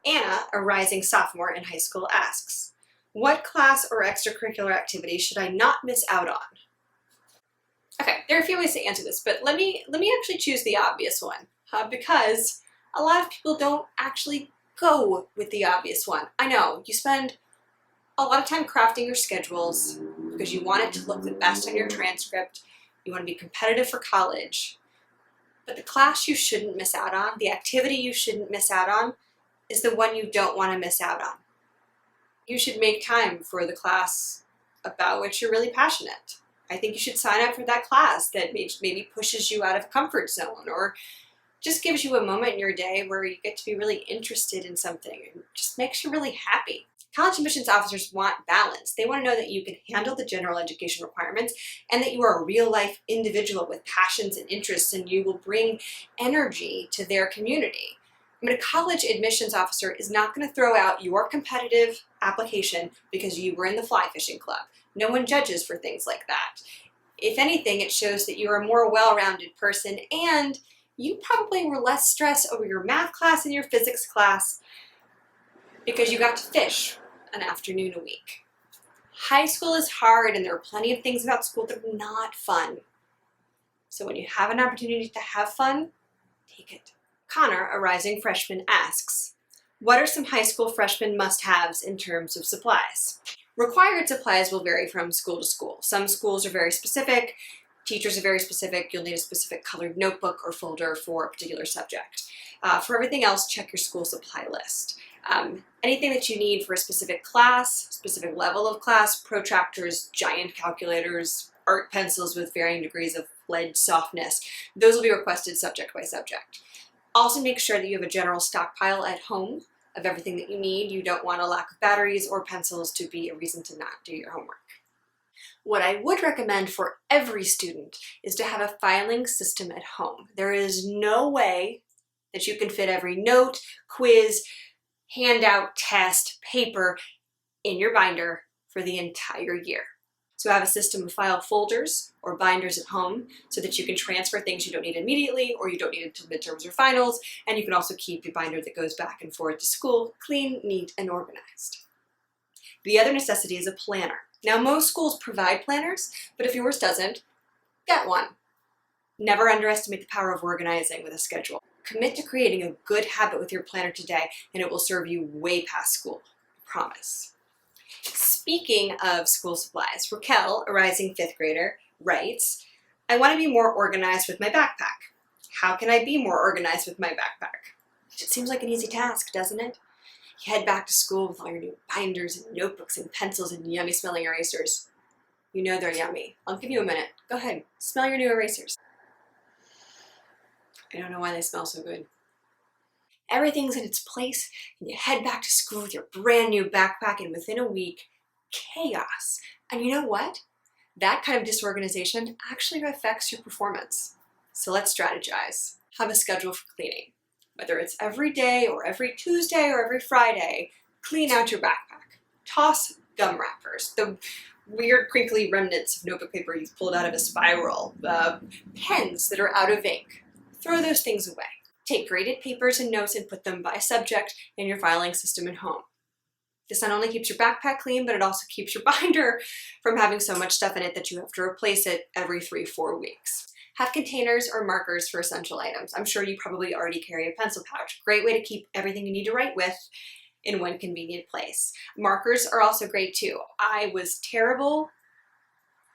Anna, a rising sophomore in high school, asks, what class or extracurricular activity should I not miss out on? Okay, there are a few ways to answer this, but let me actually choose the obvious one, because a lot of people don't actually go with the obvious one. I know, you spend a lot of time crafting your schedules because you want it to look the best on your transcript, you want to be competitive for college, but the class you shouldn't miss out on, the activity you shouldn't miss out on, is the one you don't want to miss out on. You should make time for the class about which you're really passionate. I think you should sign up for that class that maybe pushes you out of comfort zone or just gives you a moment in your day where you get to be really interested in something and just makes you really happy. College admissions officers want balance. They want to know that you can handle the general education requirements and that you are a real-life individual with passions and interests and you will bring energy to their community. I mean, a college admissions officer is not going to throw out your competitive application because you were in the fly fishing club. No one judges for things like that. If anything, it shows that you're a more well-rounded person and you probably were less stressed over your math class and your physics class because you got to fish an afternoon a week. High school is hard and there are plenty of things about school that are not fun. So when you have an opportunity to have fun, take it. Connor, a rising freshman, asks, what are some high school freshman must-haves in terms of supplies? Required supplies will vary from school to school. Some schools are very specific, teachers are very specific, you'll need a specific colored notebook or folder for a particular subject. For everything else, check your school supply list. Anything that you need for a specific class, specific level of class, protractors, giant calculators, art pencils with varying degrees of lead softness, those will be requested subject by subject. Also make sure that you have a general stockpile at home of everything that you need. You don't want a lack of batteries or pencils to be a reason to not do your homework. What I would recommend for every student is to have a filing system at home. There is no way that you can fit every note, quiz, handout, test, paper in your binder for the entire year. So have a system of file folders or binders at home so that you can transfer things you don't need immediately or you don't need until midterms or finals, and you can also keep your binder that goes back and forth to school clean, neat, and organized. The other necessity is a planner. Now most schools provide planners, but if yours doesn't, get one. Never underestimate the power of organizing with a schedule. Commit to creating a good habit with your planner today and it will serve you way past school, I promise. Speaking of school supplies, Raquel, a rising 5th grader, writes, I want to be more organized with my backpack. How can I be more organized with my backpack? It seems like an easy task, doesn't it? You head back to school with all your new binders and notebooks and pencils and yummy smelling erasers. You know they're yummy. I'll give you a minute. Go ahead, smell your new erasers. I don't know why they smell so good. Everything's in its place, and you head back to school with your brand new backpack, and within a week, chaos. And you know what? That kind of disorganization actually affects your performance. So let's strategize. Have a schedule for cleaning. Whether it's every day or every Tuesday or every Friday, clean out your backpack. Toss gum wrappers, the weird crinkly remnants of notebook paper you've pulled out of a spiral, pens that are out of ink. Throw those things away. Take graded papers and notes and put them by subject in your filing system at home. This not only keeps your backpack clean, but it also keeps your binder from having so much stuff in it that you have to replace it every 3-4 weeks. Have containers or markers for essential items. I'm sure you probably already carry a pencil pouch. Great way to keep everything you need to write with in one convenient place. Markers are also great too. I was terrible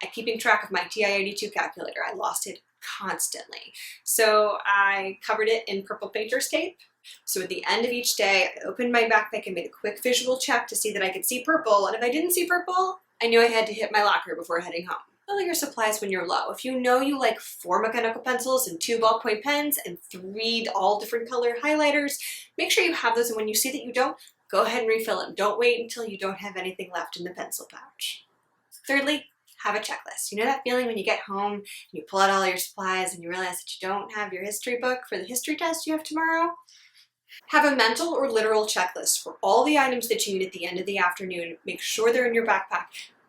at keeping track of my TI-82 calculator. I lost it constantly. So I covered it in purple painter's tape. So at the end of each day, I opened my backpack and made a quick visual check to see that I could see purple. And if I didn't see purple, I knew I had to hit my locker before heading home. Fill your supplies when you're low. If you know you like 4 mechanical pencils and 2 ballpoint pens and 3 all different color highlighters, make sure you have those. And when you see that you don't, go ahead and refill them. Don't wait until you don't have anything left in the pencil pouch. Thirdly, have a checklist. You know that feeling when you get home and you pull out all your supplies and you realize that you don't have your history book for the history test you have tomorrow? Have a mental or literal checklist for all the items that you need at the end of the afternoon. Make sure they're in your backpack.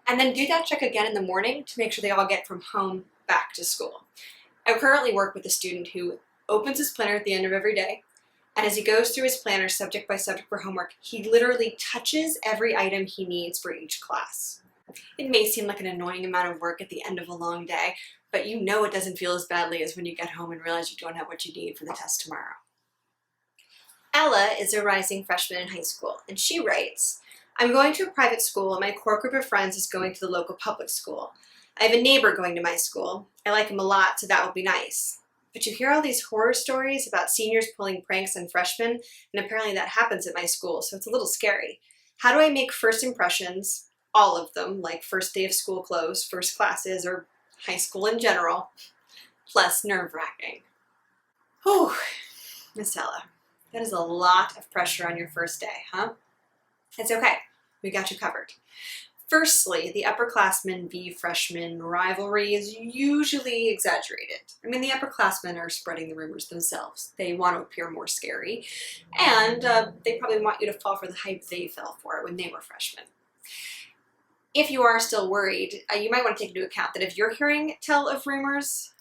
And then do that check again in the morning to make sure they all get from home back to school. I currently work with a student who opens his planner at the end of every day, and as he goes through his planner subject by subject for homework, he literally touches every item he needs for each class. It may seem like an annoying amount of work at the end of a long day, but you know it doesn't feel as badly as when you get home and realize you don't have what you need for the test tomorrow. Ella is a rising freshman in high school, and she writes, I'm going to a private school and my core group of friends is going to the local public school. I have a neighbor going to my school. I like him a lot, so that would be nice. But you hear all these horror stories about seniors pulling pranks on freshmen, and apparently that happens at my school, so it's a little scary. How do I make first impressions, all of them, like first day of school clothes, first classes, or high school in general, less nerve-wracking? Whew, Miss Ella, that is a lot of pressure on your first day, huh? It's okay, we got you covered. Firstly, the upperclassmen v. freshmen rivalry is usually exaggerated. I mean, the upperclassmen are spreading the rumors themselves. They want to appear more scary, and they probably want you to fall for the hype they fell for when they were freshmen. If you are still worried, you might want to take into account that if you're hearing tell of rumors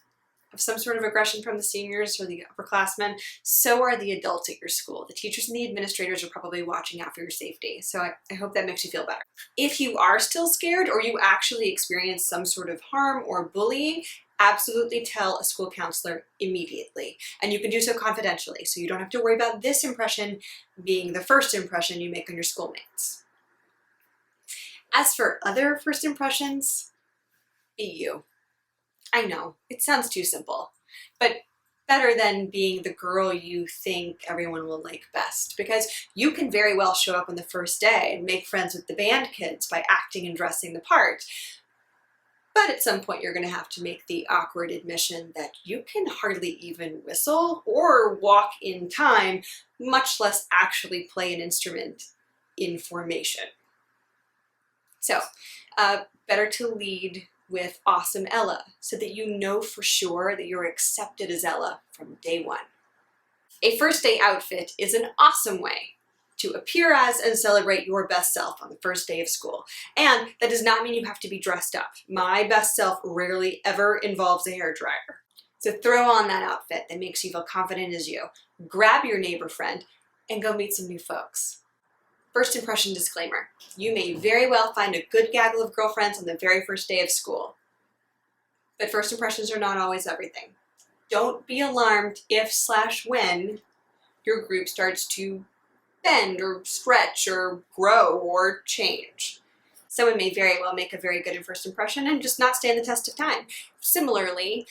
of some sort of aggression from the seniors or the upperclassmen, so are the adults at your school. The teachers and the administrators are probably watching out for your safety, so I hope that makes you feel better. If you are still scared or you actually experience some sort of harm or bullying, absolutely tell a school counselor immediately. And you can do so confidentially, so you don't have to worry about this impression being the first impression you make on your schoolmates. As for other first impressions, be you. I know, it sounds too simple, but better than being the girl you think everyone will like best, because you can very well show up on the first day and make friends with the band kids by acting and dressing the part. But at some point you're going to have to make the awkward admission that you can hardly even whistle or walk in time, much less actually play an instrument in formation. So, better to lead with awesome Ella so that you know for sure that you're accepted as Ella from day one. A first day outfit is an awesome way to appear as and celebrate your best self on the first day of school. And that does not mean you have to be dressed up. My best self rarely ever involves a hairdryer. So throw on that outfit that makes you feel confident as you. Grab your neighbor friend and go meet some new folks. First impression disclaimer. You may very well find a good gaggle of girlfriends on the very first day of school. But first impressions are not always everything. Don't be alarmed if/when your group starts to bend or stretch or grow or change. Someone may very well make a very good first impression and just not stand the test of time. Similarly,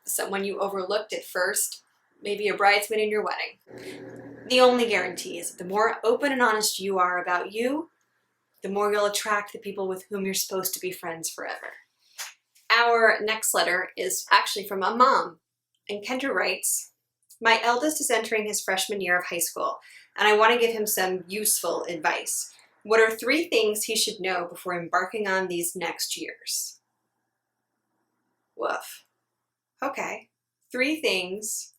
someone you overlooked at first may be a bridesmaid in your wedding. The only guarantee is that the more open and honest you are about you, the more you'll attract the people with whom you're supposed to be friends forever. Our next letter is actually from a mom, and Kendra writes, my eldest is entering his freshman year of high school, and I want to give him some useful advice. What are 3 things he should know before embarking on these next years? Woof. Okay, 3 things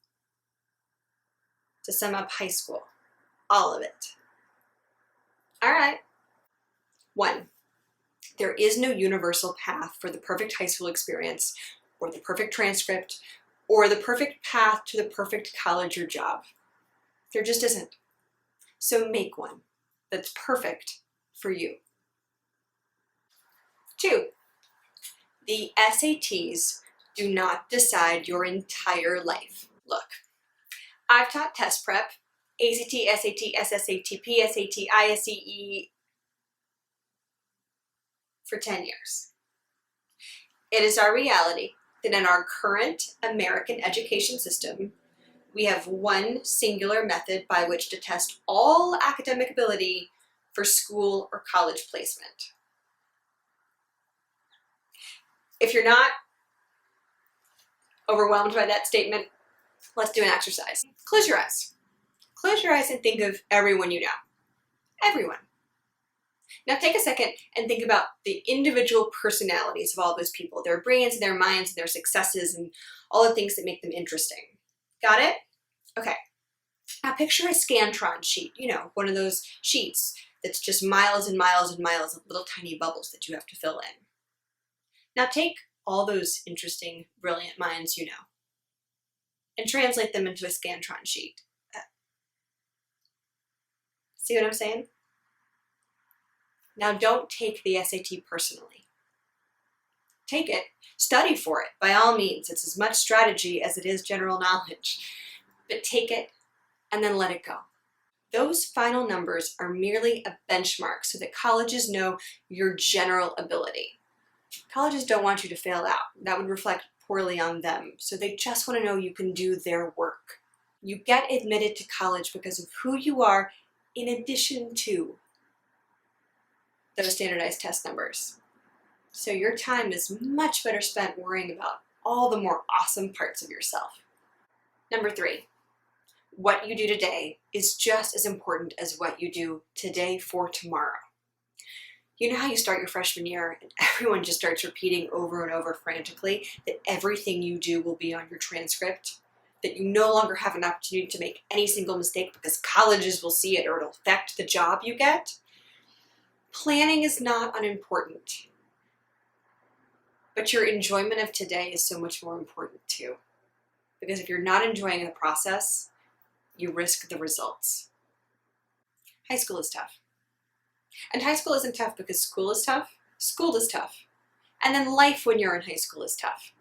to sum up high school. All of it. All right. 1. There is no universal path for the perfect high school experience, or the perfect transcript, or the perfect path to the perfect college or job. There just isn't. So make one that's perfect for you. 2. The SATs do not decide your entire life. Look, I've taught test prep, ACT, SAT, SSAT, PSAT, ISEE for 10 years. It is our reality that in our current American education system, we have one singular method by which to test all academic ability for school or college placement. If you're not overwhelmed by that statement, let's do an exercise. Close your eyes. Close your eyes and think of everyone you know. Everyone. Now take a second and think about the individual personalities of all those people, their brains, their minds, their successes, and all the things that make them interesting. Got it? Okay. Now picture a Scantron sheet, one of those sheets that's just miles and miles and miles of little tiny bubbles that you have to fill in. Now take all those interesting, brilliant minds you know. and translate them into a Scantron sheet. See what I'm saying? Now don't take the SAT personally. Take it, study for it, by all means. It's as much strategy as it is general knowledge. But take it and then let it go. Those final numbers are merely a benchmark so that colleges know your general ability. Colleges don't want you to fail out. That would reflect poorly on them. So they just want to know you can do their work. You get admitted to college because of who you are in addition to those standardized test numbers. So your time is much better spent worrying about all the more awesome parts of yourself. Number 3, what you do today is just as important as what you do today for tomorrow. You know how you start your freshman year and everyone just starts repeating over and over frantically that everything you do will be on your transcript? That you no longer have an opportunity to make any single mistake because colleges will see it or it'll affect the job you get? Planning is not unimportant, but your enjoyment of today is so much more important too. Because if you're not enjoying the process, you risk the results. High school is tough. And high school isn't tough because school is tough. School is tough. And then life when you're in high school is tough.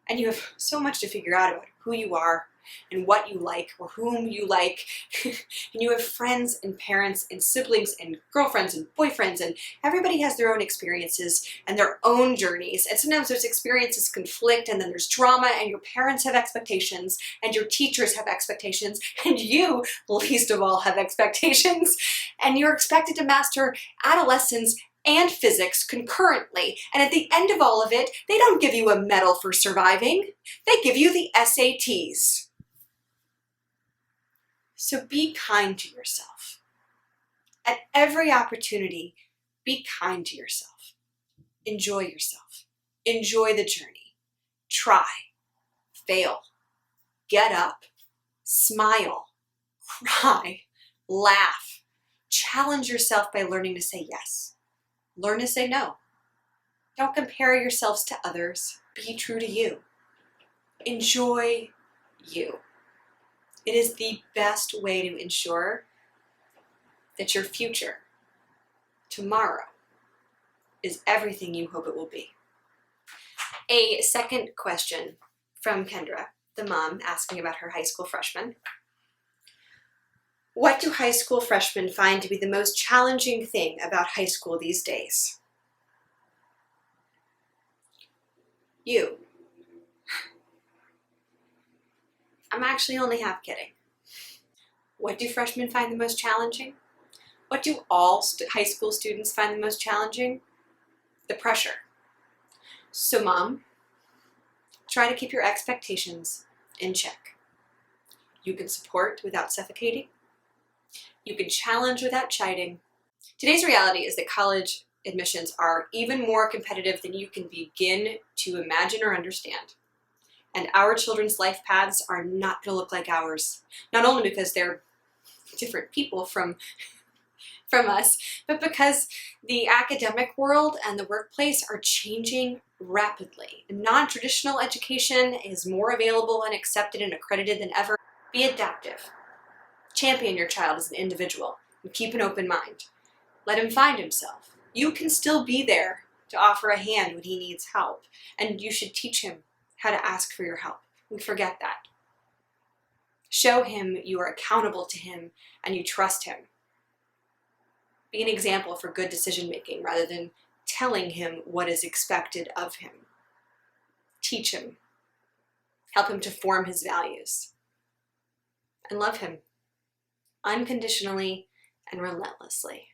And you have so much to figure out about who you are and what you like or whom you like. And you have friends and parents and siblings and girlfriends and boyfriends, and everybody has their own experiences and their own journeys. And sometimes those experiences conflict, and then there's drama, and your parents have expectations and your teachers have expectations, and you, least of all, have expectations. And you're expected to master adolescence and physics concurrently. And at the end of all of it, they don't give you a medal for surviving. They give you the SATs. So be kind to yourself. At every opportunity, be kind to yourself. Enjoy yourself. Enjoy the journey. Try. Fail. Get up. Smile. Cry. Laugh. Challenge yourself by learning to say yes. Learn to say no. Don't compare yourselves to others. Be true to you. Enjoy you. It is the best way to ensure that your future, tomorrow, is everything you hope it will be. A second question from Kendra, the mom, asking about her high school freshman. What do high school freshmen find to be the most challenging thing about high school these days? You. I'm actually only half kidding. What do freshmen find the most challenging? What do all high school students find the most challenging? The pressure. So mom, try to keep your expectations in check. You can support without suffocating. You can challenge without chiding. Today's reality is that college admissions are even more competitive than you can begin to imagine or understand. And our children's life paths are not going to look like ours. Not only because they're different people from us, but because the academic world and the workplace are changing rapidly. Non-traditional education is more available and accepted and accredited than ever. Be adaptive. Champion your child as an individual and keep an open mind. Let him find himself. You can still be there to offer a hand when he needs help, and you should teach him how to ask for your help. We forget that. Show him you are accountable to him and you trust him. Be an example for good decision making rather than telling him what is expected of him. Teach him. Help him to form his values. And love him unconditionally and relentlessly.